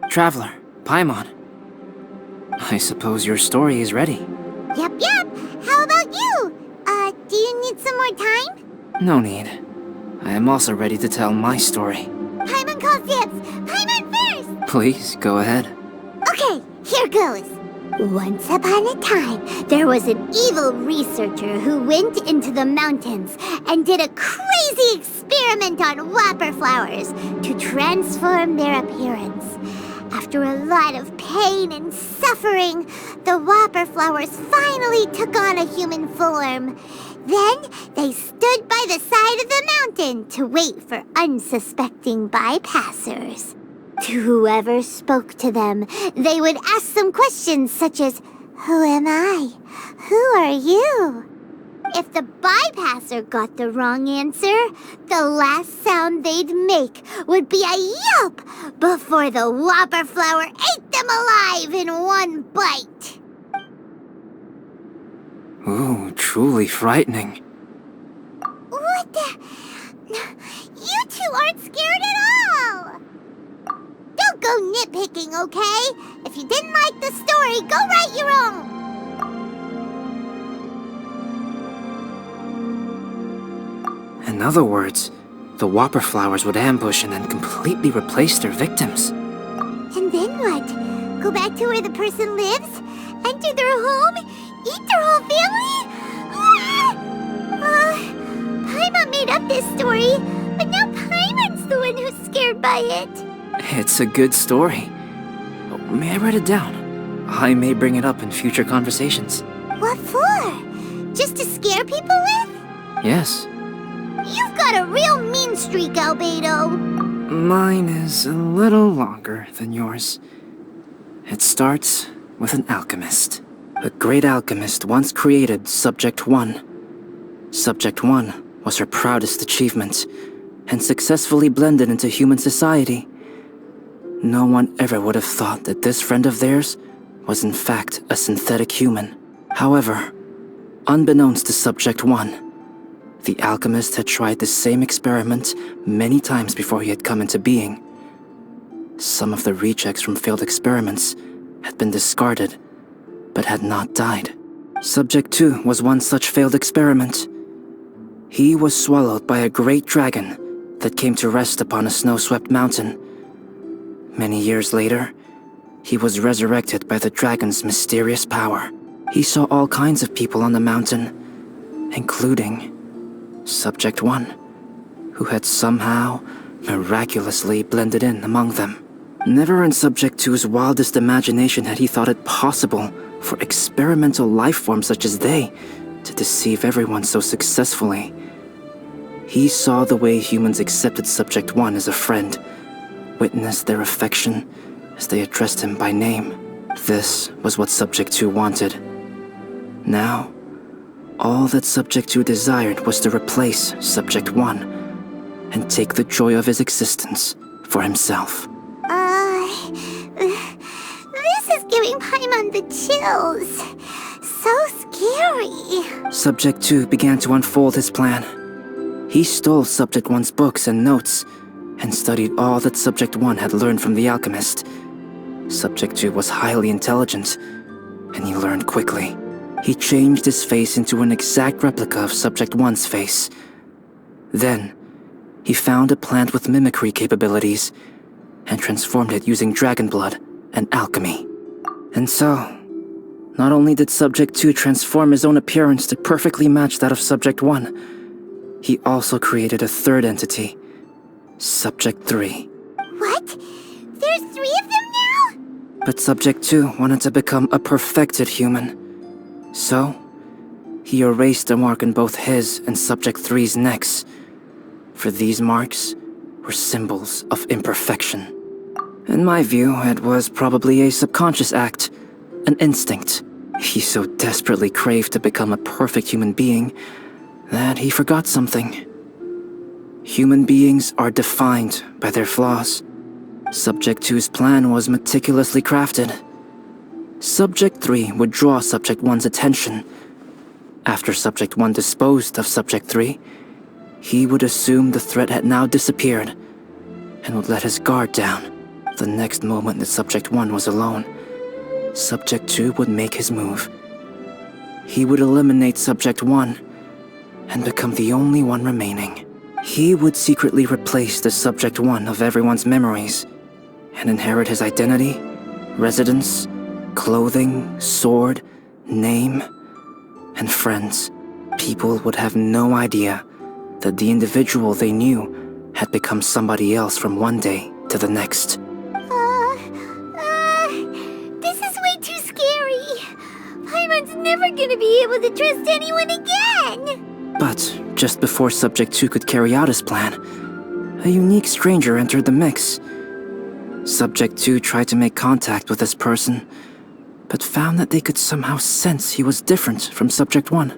Traveler, Paimon. I suppose your story is ready. Yep. How about you? Do you need some more time? No need. I am also ready to tell my story. Paimon calls dibs! Paimon first! Please, go ahead. Okay, here goes. Once upon a time, there was an evil researcher who went into the mountains and did a crazy experiment on whooperflowers to transform their appearance. After a lot of pain and suffering, the whooperflowers finally took on a human form. Then they stood by the side of the mountain to wait for unsuspecting bypassers. To whoever spoke to them, they would ask them questions such as, "Who am I? Who are you?" If the bypasser got the wrong answer, the last sound they'd make would be a yelp before the whooperflower ate them alive in one bite. Ooh, truly frightening. What the? You two aren't scared at all! Don't go nitpicking, okay? If you didn't like the story, go write your own! In other words, the whooperflowers would ambush and then completely replace their victims. And then what? Go back to where the person lives? Enter their home? Eat their whole family? Paimon made up this story, but now Paimon's the one who's scared by it. It's a good story. May I write it down? I may bring it up in future conversations. What for? Just to scare people with? Yes. You've got a real mean streak, Albedo. Mine is a little longer than yours. It starts with an alchemist. A great alchemist once created Subject 1. Subject 1 was her proudest achievement, and successfully blended into human society. No one ever would have thought that this friend of theirs was in fact a synthetic human. However, unbeknownst to Subject 1, the alchemist had tried the same experiment many times before he had come into being. Some of the rejects from failed experiments had been discarded, but had not died. Subject 2 was one such failed experiment. He was swallowed by a great dragon that came to rest upon a snow-swept mountain. Many years later, he was resurrected by the dragon's mysterious power. He saw all kinds of people on the mountain, including Subject 1, who had somehow miraculously blended in among them. Never in Subject 2's wildest imagination had he thought it possible for experimental life forms such as they to deceive everyone so successfully. He saw the way humans accepted Subject 1 as a friend, witnessed their affection as they addressed him by name. This was what Subject 2 wanted. Now, all that Subject 2 desired was to replace Subject 1 and take the joy of his existence for himself. This is giving Paimon the chills. So scary. Subject 2 began to unfold his plan. He stole Subject 1's books and notes and studied all that Subject 1 had learned from the alchemist. Subject 2 was highly intelligent, and he learned quickly. He changed his face into an exact replica of Subject 1's face. Then, he found a plant with mimicry capabilities and transformed it using dragon blood and alchemy. And so, not only did Subject 2 transform his own appearance to perfectly match that of Subject 1, he also created a third entity, Subject 3. What? There's 3 of them now? But Subject 2 wanted to become a perfected human. So, he erased a mark on both his and Subject 3's necks. For these marks were symbols of imperfection. In my view, it was probably a subconscious act, an instinct. He so desperately craved to become a perfect human being that he forgot something. Human beings are defined by their flaws. Subject 2's plan was meticulously crafted. Subject 3 would draw Subject 1's attention. After Subject 1 disposed of Subject 3, he would assume the threat had now disappeared and would let his guard down. The next moment that Subject 1 was alone, Subject 2 would make his move. He would eliminate Subject 1 and become the only one remaining. He would secretly replace the Subject 1 of everyone's memories and inherit his identity, residence, clothing, sword, name, and friends. People would have no idea that the individual they knew had become somebody else from one day to the next. This is way too scary. Paimon's never gonna be able to trust anyone again. But just before Subject 2 could carry out his plan, a unique stranger entered the mix. Subject 2 tried to make contact with this person, but found that they could somehow sense he was different from Subject 1.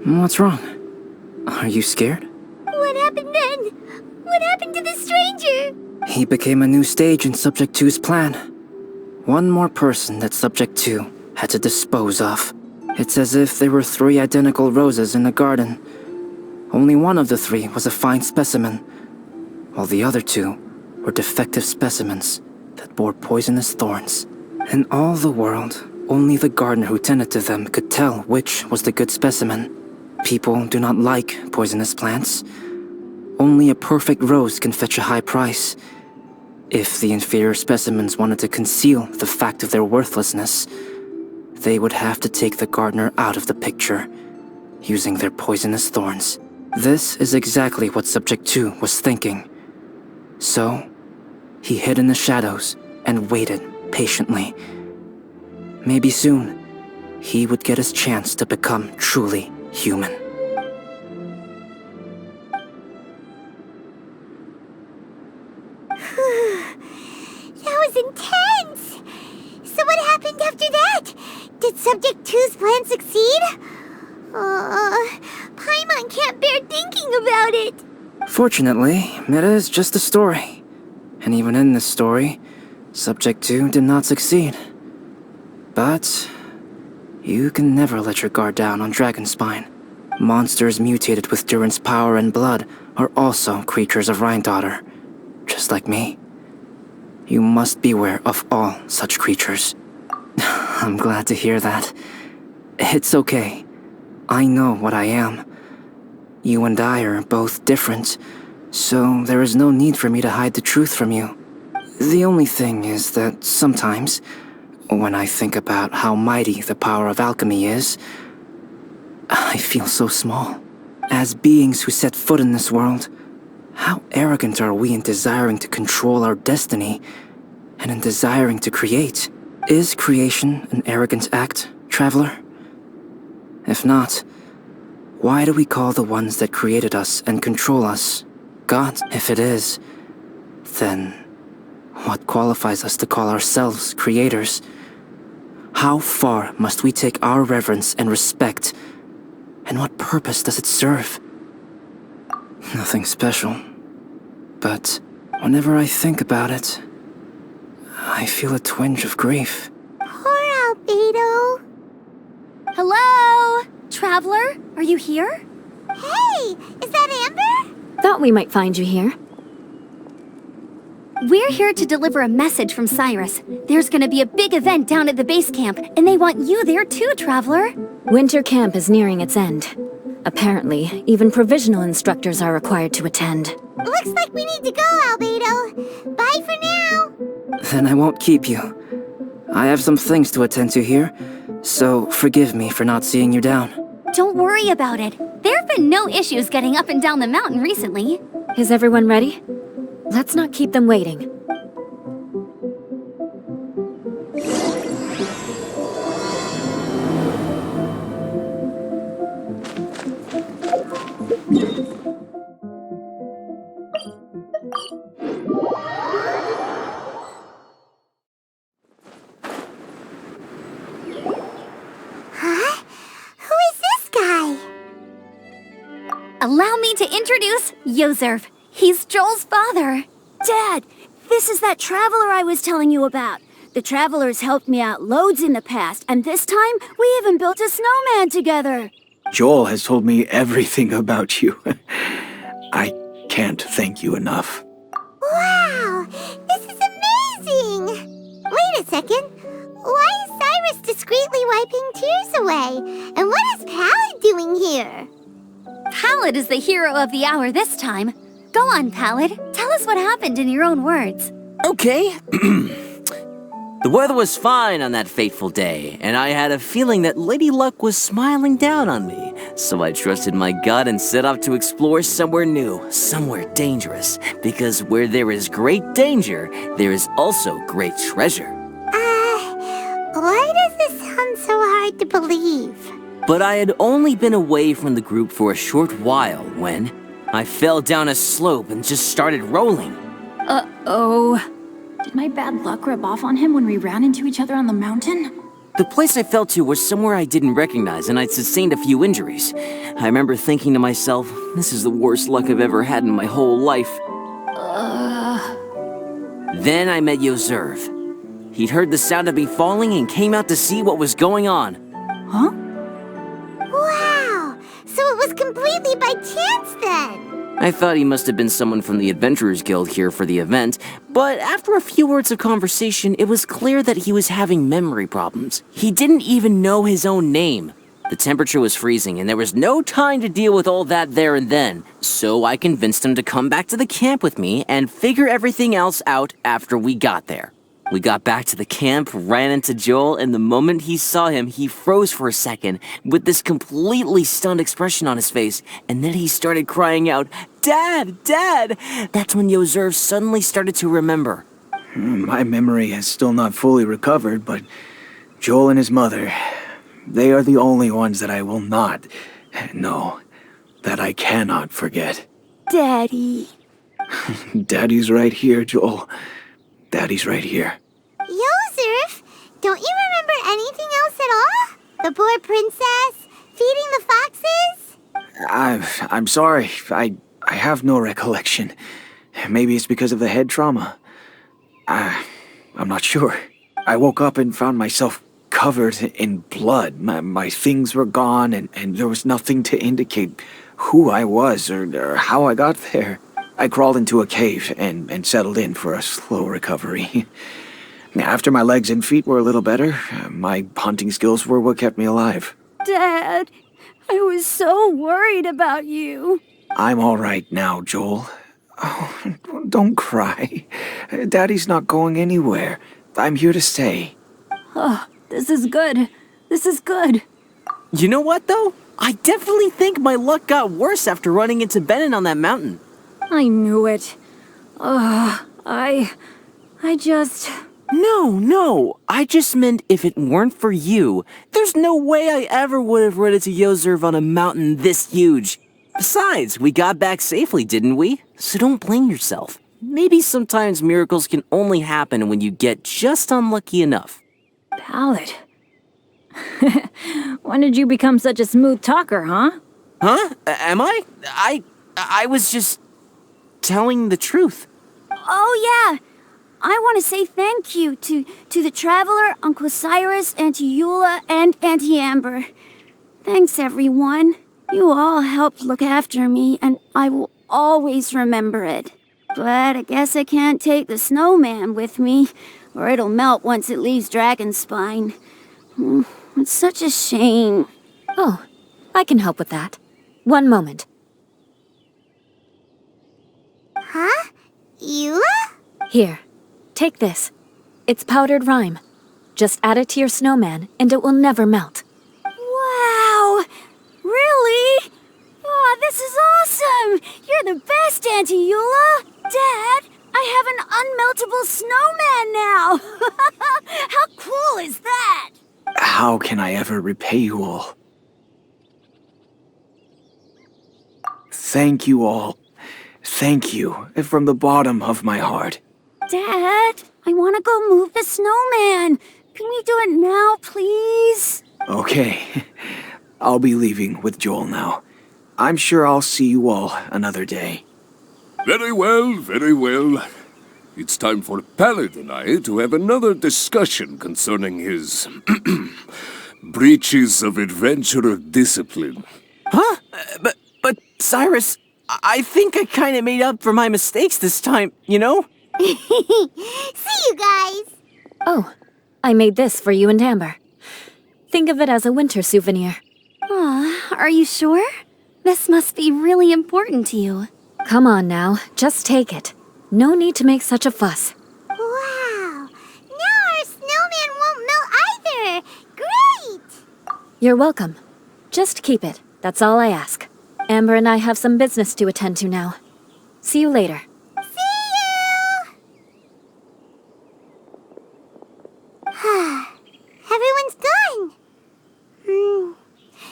What's wrong? Are you scared? What happened then? What happened to the stranger? He became a new stage in Subject 2's plan. One more person that Subject 2 had to dispose of. It's as if there were 3 identical roses in a garden. Only one of the 3 was a fine specimen, while the other 2 were defective specimens that bore poisonous thorns. In all the world, only the gardener who tended to them could tell which was the good specimen. People do not like poisonous plants. Only a perfect rose can fetch a high price. If the inferior specimens wanted to conceal the fact of their worthlessness, they would have to take the gardener out of the picture, using their poisonous thorns. This is exactly what Subject 2 was thinking. So, he hid in the shadows and waited patiently. Maybe soon, he would get his chance to become truly human. That was intense! So what happened after that? Did Subject 2's plan succeed? Paimon can't bear thinking about it. Fortunately, it is just a story. And even in this story, Subject 2 did not succeed. But you can never let your guard down on Dragonspine. Monsters mutated with Durin's power and blood are also creatures of Rhine-Daughter, just like me. You must beware of all such creatures. I'm glad to hear that. It's okay. I know what I am. You and I are both different, so there is no need for me to hide the truth from you. The only thing is that sometimes, when I think about how mighty the power of alchemy is, I feel so small. As beings who set foot in this world, how arrogant are we in desiring to control our destiny and in desiring to create? Is creation an arrogant act, traveler? If not, why do we call the ones that created us and control us gods? If it is, then what qualifies us to call ourselves creators? How far must we take our reverence and respect, and what purpose does it serve? Nothing special, but whenever I think about it, I feel a twinge of grief. Poor Albedo. Hello? Traveler, are you here? Hey, is that Amber? Thought we might find you here. We're here to deliver a message from Cyrus. There's gonna be a big event down at the base camp, and they want you there too, Traveler. Winter camp is nearing its end. Apparently, even provisional instructors are required to attend. Looks like we need to go, Albedo. Bye for now. Then I won't keep you. I have some things to attend to here, so forgive me for not seeing you down. Don't worry about it. There have been no issues getting up and down the mountain recently. Is everyone ready? Let's not keep them waiting. Allow me to introduce Yozerv. He's Joel's father. Dad, this is that traveler I was telling you about. The traveler's helped me out loads in the past, and this time we even built a snowman together. Joel has told me everything about you. I can't thank you enough. Wow, this is amazing! Wait a second. Why is Cyrus discreetly wiping tears away? And what is Pallid doing here? Pallid is the hero of the hour this time. Go on, Pallid. Tell us what happened in your own words. Okay. The weather was fine on that fateful day, and I had a feeling that Lady Luck was smiling down on me. So I trusted my gut and set off to explore somewhere new, somewhere dangerous. Because where there is great danger, there is also great treasure. Why does this sound so hard to believe? But I had only been away from the group for a short while when I fell down a slope and just started rolling. Uh-oh. Did my bad luck rub off on him when we ran into each other on the mountain? The place I fell to was somewhere I didn't recognize, and I'd sustained a few injuries. I remember thinking to myself, this is the worst luck I've ever had in my whole life. Then I met Yozerv. He'd heard the sound of me falling and came out to see what was going on. Huh? Wow, so it was completely by chance then. I thought he must have been someone from the Adventurers Guild here for the event, but after a few words of conversation, it was clear that he was having memory problems. He didn't even know his own name. The temperature was freezing, and there was no time to deal with all that there and then, so I convinced him to come back to the camp with me and figure everything else out after we got there. We got back to the camp, ran into Joel, and the moment he saw him, he froze for a second with this completely stunned expression on his face, and then he started crying out, "Dad! Dad!" That's when Yozerv suddenly started to remember. My memory has still not fully recovered, but Joel and his mother, they are the only ones that I will not, no, that I cannot forget. Daddy. Daddy's right here, Joel. Daddy's right here. Yozerf, don't you remember anything else at all? The poor princess, feeding the foxes? I'm sorry. I have no recollection. Maybe it's because of the head trauma. I'm not sure. I woke up and found myself covered in blood. My things were gone, and there was nothing to indicate who I was or how I got there. I crawled into a cave and settled in for a slow recovery. After my legs and feet were a little better, my hunting skills were what kept me alive. Dad, I was so worried about you. I'm all right now, Joel. Oh, don't cry. Daddy's not going anywhere. I'm here to stay. Oh, this is good. This is good. You know what, though? I definitely think my luck got worse after running into Benin on that mountain. I knew it. I just... No, I just meant if it weren't for you, there's no way I ever would have run into Yozerv on a mountain this huge. Besides, we got back safely, didn't we? So don't blame yourself. Maybe sometimes miracles can only happen when you get just unlucky enough. Pallid. When did you become such a smooth talker, huh? Huh? Am I? I was just telling the truth. Oh, yeah. I want to say thank you to the Traveler, Uncle Cyrus, Auntie Eula, and Auntie Amber. Thanks, everyone. You all helped look after me, and I will always remember it. But I guess I can't take the snowman with me, or it'll melt once it leaves Dragonspine. It's such a shame. Oh, I can help with that. One moment. Huh? Eula? Here, take this. It's powdered rime. Just add it to your snowman, and it will never melt. Wow! Really? Oh, this is awesome! You're the best, Auntie Eula! Dad, I have an unmeltable snowman now! How cool is that? How can I ever repay you all? Thank you all. Thank you from the bottom of my heart. Dad, I want to go move the snowman. Can we do it now, please? Okay. I'll be leaving with Joel now. I'm sure I'll see you all another day. Very well, very well. It's time for Pallet and I to have another discussion concerning his breaches of adventurer discipline. Huh? But Cyrus, I think I kind of made up for my mistakes this time, you know? See you guys! Oh, I made this for you and Amber. Think of it as a winter souvenir. Aw, are you sure? This must be really important to you. Come on now, just take it. No need to make such a fuss. Wow! Now our snowman won't melt either! Great! You're welcome. Just keep it, that's all I ask. Amber and I have some business to attend to now. See you later. See you! Everyone's gone.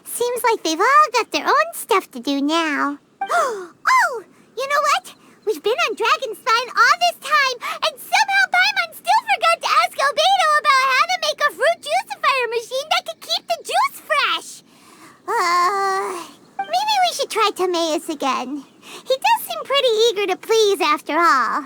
Seems like they've all got their own stuff to do now. Oh! You know what? We've been on Dragonspine all this time, and somehow Paimon still forgot to ask Albedo about how to make a fruit juicifier machine that could keep the juice fresh. Maybe we should try Timaeus again. He does seem pretty eager to please after all.